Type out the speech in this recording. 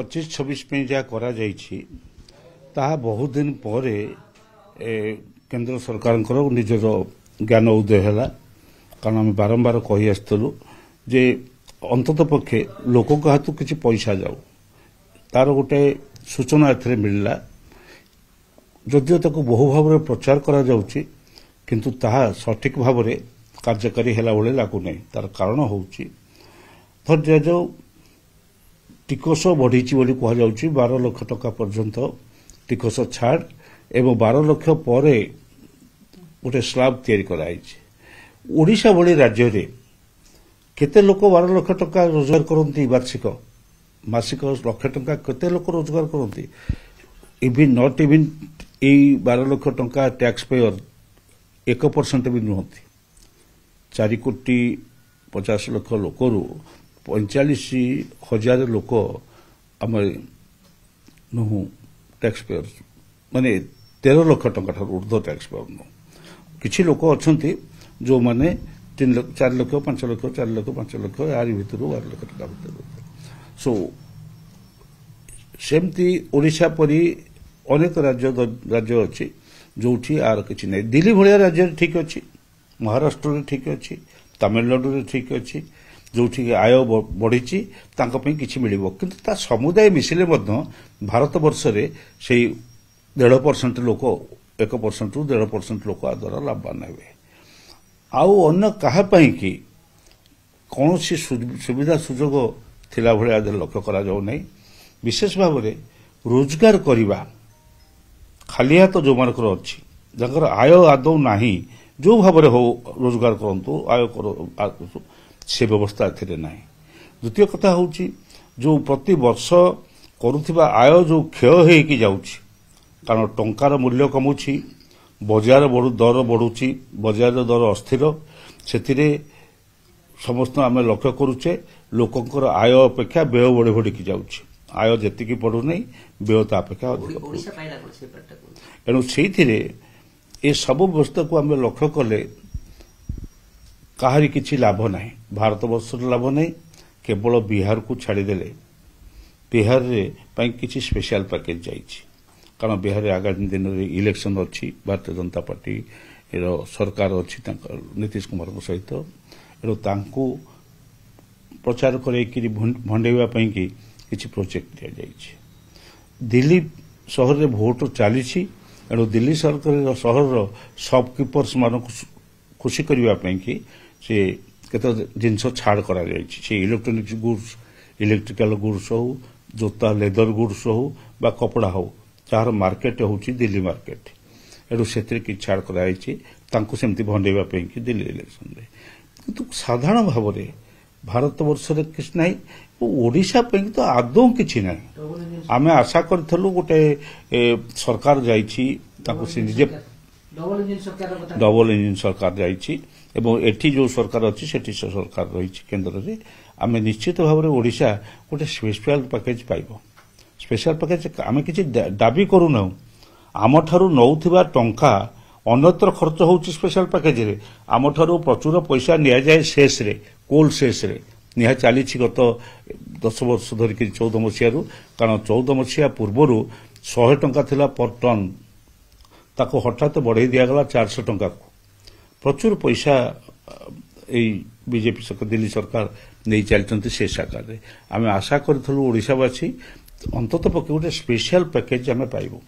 25-26 जहाँ करा ताहा बहुत दिन पर केंद्र सरकार निजर ज्ञान उदय है कारण आम बारंबार कही आसलु जे अंतत पक्षे लोक हाथ किसी पैसा जाऊ तार गोटे सूचना ए मिलला जदिओ ताको बहु भाव प्रचार करा जाउची किंतु ताहा सठिक भाव में कार्यकारी है भाई लगुना तार कारण हूँ धर जाऊ टिकस बढ़ी कहु 12 लाख टका पर्यंत टिकस छाड़ एवं 12 लाख पर गोटे स्लाब तैयारी कराई ओडिशा भली राज्य रे केते लोक 12 लाख टका रोजगार करती वार्षिक मासिक लाख टका केते लोक रोजगार करती इवन नॉट इवन 12 लाख टका टैक्स पेयर 1% भी नुहति 4 कोटी 50 लाख लोकरू 45,000 लोक आम नुह टैक्स पेयर माने 13 लाख टका ऊर्ध्व टैक्स पेयर नुह किसी लोक अच्छा जो माने 4 लाख 5 लाख 4 लाख 5 लाख यार भर 12 लाख टका भर सो सेमती ओडिशा परी अनेक राज्य अच्छी जो आर किसी नहीं दिल्ली भाया राज्य ठीक अच्छी महाराष्ट्र ठीक अच्छी तमिलनाडु ठीक अच्छी जो आय बढ़ी किसी मिल कि समुदाय मिसिले भारत वर्ष रे से 1.5% लोक 1% ରୁ 1.5% लोक आ द्वारा लाभवान हे आउ अन्य कहापाई कि कौन सी सुविधा सुजोग थिला भले लक्ष्य करा जाऊ नहीं विशेष भाव में रोजगार करवा खाली हाथ जो मानकर अच्छी जर आय आदौ नाही जो भाव में हो रोजगार करंतु आय से व्यवस्था ए ना द्वितीय कथा हूँ जो प्रति वर्ष करुवा आय जो क्षय हो जाऊँगी कारण टंकार मूल्य कमुची बजार दर बढ़ुची बजार दर अस्थिर से समस्त आम लक्ष्य करुचे लोकंर आय अपेक्षा व्यय बढ़ी बढ़ी जाऊँगी आय जी बढ़ुना व्यय अपेक्षा अधिक एणु से सब व्यवस्था को आम लक्ष्य कले कहारी किसी लाभ ना भारत वर्ष लाभ ना केवल बिहार को छाड़देले बिहार रे किसी स्पेशल पैकेज जाइए कारण बिहार आगामी दिन में इलेक्शन अच्छी भारतीय जनता पार्टी सरकार अच्छी नीतीश कुमार सहित एणु प्रचार कर भंडेवा किसी प्रोजेक्ट दि जाइए दिल्ली सहर में भोट चली एणु दिल्ली सरकार सहर शॉपकीपर्स मान खुशी करने से केत जिनस छाड़ करा इलेक्ट्रोनिक्स गुड्स इलेक्ट्रिकल गुड्स हो जोता लेदर गुड्स हो बा कपड़ा हो तार मार्केट हूँ दिल्ली मार्केट एणु से छाड़ कराई सेमती भंडेवा दिल्ली इलेक्शन किंतु साधारण भाव में भारत वर्ष किसी ना ओडिशा तो आदौ किसी ना आम आशा करूँ गोटे सरकार जाइए डबल इंजिन सरकार जाइए एठी जो सरकार अच्छी सेठी सरकार रही केन्द्र में आम निश्चित भाव में ओडिशा गोटे स्पेशल पैकेज पाइब स्पेशल पैकेज आम किसी दाबी करूना आम ठारू नौथिबा टंका अन्यत्र खर्च होउछि स्पेशल पैकेज रे आम ठारू प्रचुर पैसा निया जाए शेष रे कोल शेष रे निहा चली गत 10 वर्ष धरिक 14 मसीह कारण 14 मसीहा पूर्वर 100 टंका थिला पर टन ताको हठात बढ़ाई दिगला 400 टंका को प्रचुर पैसा बीजेपी सरकार दिल्ली सरकार नहीं चलती से साकार आम आशा करूँ ओडिशावासी अंतत पक्षे गोटे स्पेशल पैकेज आम पाइबू।